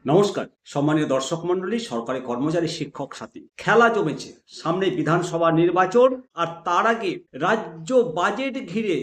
নমস্কার সম্মানীয় দর্শক মণ্ডলী, সরকারি কর্মচারী, শিক্ষক সাথী। খেলা জমেছে, সামনে বিধানসভা নির্বাচন, আর তার আগে রাজ্য বাজেট ঘিরে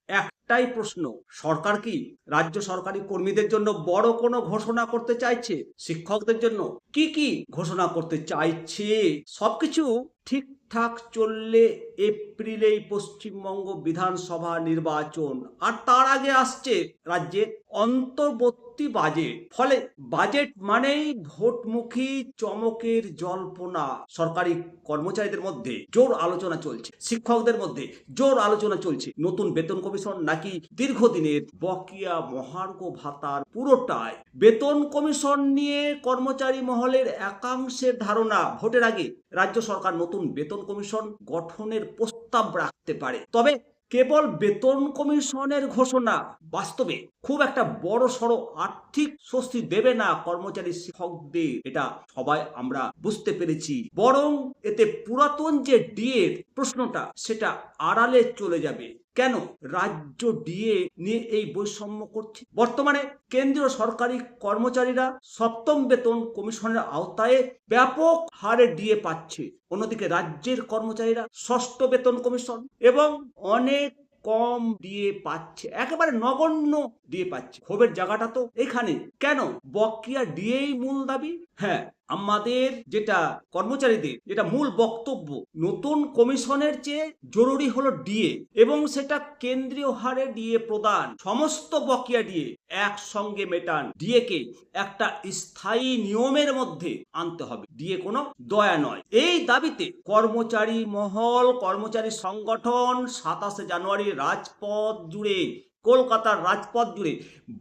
একটাই প্রশ্ন, সরকার কি রাজ্য সরকারি কর্মীদের জন্য বড় কোনো ঘোষণা করতে চাইছে? শিক্ষকদের জন্য কি ঘোষণা করতে চাইছে? সবকিছু ঠিকঠাক চললে এপ্রিলেই পশ্চিমবঙ্গ বিধানসভা নির্বাচন, আর তার আগে আসছে রাজ্যের অন্তর্বর্তী বাজেট। ফলে বাজেট মানেই ভোটমুখী চমকের জল্পনা। সরকারি কর্মচারীদের মধ্যে জোর আলোচনা চলছে, শিক্ষকদের মধ্যে জোর আলোচনা চলছে নতুন বেতন কমিশন নাকি দীর্ঘদিনের বকেয়া মহার্ঘ ভাতার পুরোটাই। বেতন কমিশন নিয়ে কর্মচারী মহলের একাংশের ধারণা, ভোটের আগে রাজ্য সরকার নতুন বেতন কমিশন গঠনের প্রস্তাব রাখতে পারে। তবে কেবল বেতন কমিশনের ঘোষণা বাস্তবে খুব একটা বড় সড়ো আর্থিক স্বস্তি দেবে না কর্মচারী শিক্ষকদের, এটা সবাই আমরা বুঝতে পেরেছি। বরং এতে পুরাতন যে ডিএর প্রশ্নটা, সেটা আড়ালে চলে যাবে। কেন রাজ্য ডিএ নিয়ে এই বৈষম্য করছে? বর্তমানে কেন্দ্রীয় সরকারি কর্মচারীরা সপ্তম বেতন কমিশনের আওতায় ব্যাপক হারে ডিএ পাচ্ছে, অন্যদিকে রাজ্যের কর্মচারীরা ষষ্ঠ বেতন কমিশন এবং অনেক কম ডিএ পাচ্ছে, একেবারে নগণ্য ডিএ পাচ্ছে। ক্ষোভের জায়গাটা তো এখানে। কেন বকেয়া ডিএই মূল দাবি? হ্যাঁ, আমাদের যেটা কর্মচারীদের যেটা মূল বক্তব্য, নতুন কমিশনের চেয়ে জরুরি হলো ডিএ, এবং সেটা কেন্দ্রীয় হারে ডিএ প্রদান। সমস্ত বকেয়া ডিএ একসঙ্গে মেটান। ডিএ কে একটা স্থায়ী নিয়মের মধ্যে আনতে হবে, ডিএ কোনো দয়া নয়। এই দাবিতে কর্মচারী মহল, কর্মচারী সংগঠন 27 জানুয়ারি রাজপথ জুড়ে, কলকাতার রাজপথ জুড়ে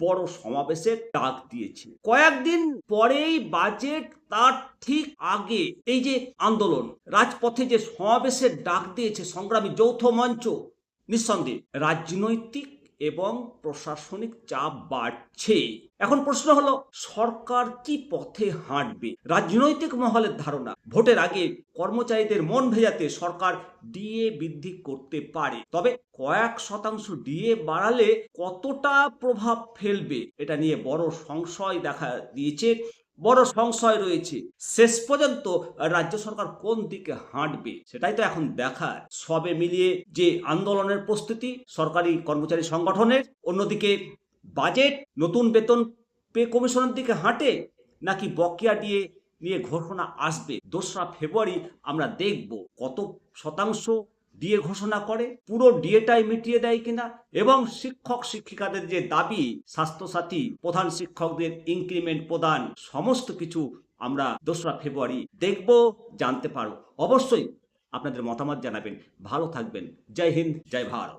বড় সমাবেশের ডাক দিয়েছে। কয়েকদিন পরেই বাজেট, তার ঠিক আগে এই যে আন্দোলন, রাজপথে যে সমাবেশের ডাক দিয়েছে সংগ্রামী যৌথ মঞ্চ, নিঃসন্দেহে রাজনৈতিক এবং প্রশাসনিক চাপ বাড়ছে। এখন প্রশ্ন হলো, সরকার কি পথে হাঁটবে? রাজনৈতিক মহলের ধারণা, ভোটের আগে কর্মচারীদের মন ভেজাতে সরকার ডিএ বৃদ্ধি করতে পারে। তবে কয়েক শতাংশ ডিএ বাড়ালে কতটা প্রভাব ফেলবে, এটা নিয়ে বড় সংশয় দেখা দিয়েছে, বড় সংশয় রয়েছে। শেষ পর্যন্ত রাজ্য সরকার কোন দিকে হাঁটবে সেটাই তো এখন দেখার। সবে মিলিয়ে যে আন্দোলনের প্রস্তুতি সরকারি কর্মচারী সংগঠনের, অন্যদিকে বাজেট নতুন বেতন পে কমিশনের দিকে হাঁটে, নাকি বকেয়া ডিএ নিয়ে ঘোষণা আসবে 2রা ফেব্রুয়ারি। আমরা দেখব কত শতাংশ ডিএ ঘোষণা করে, পুরো ডিএটাই মিটিয়ে দেয় কিনা, এবং শিক্ষক শিক্ষিকাদের যে দাবি, স্বাস্থ্যসাথী, প্রধান শিক্ষকদের ইনক্রিমেন্ট প্রদান, সমস্ত কিছু আমরা 2রা ফেব্রুয়ারি দেখব, জানতে পারব। অবশ্যই আপনাদের মতামত জানাবেন। ভালো থাকবেন। জয় হিন্দ, জয় ভারত।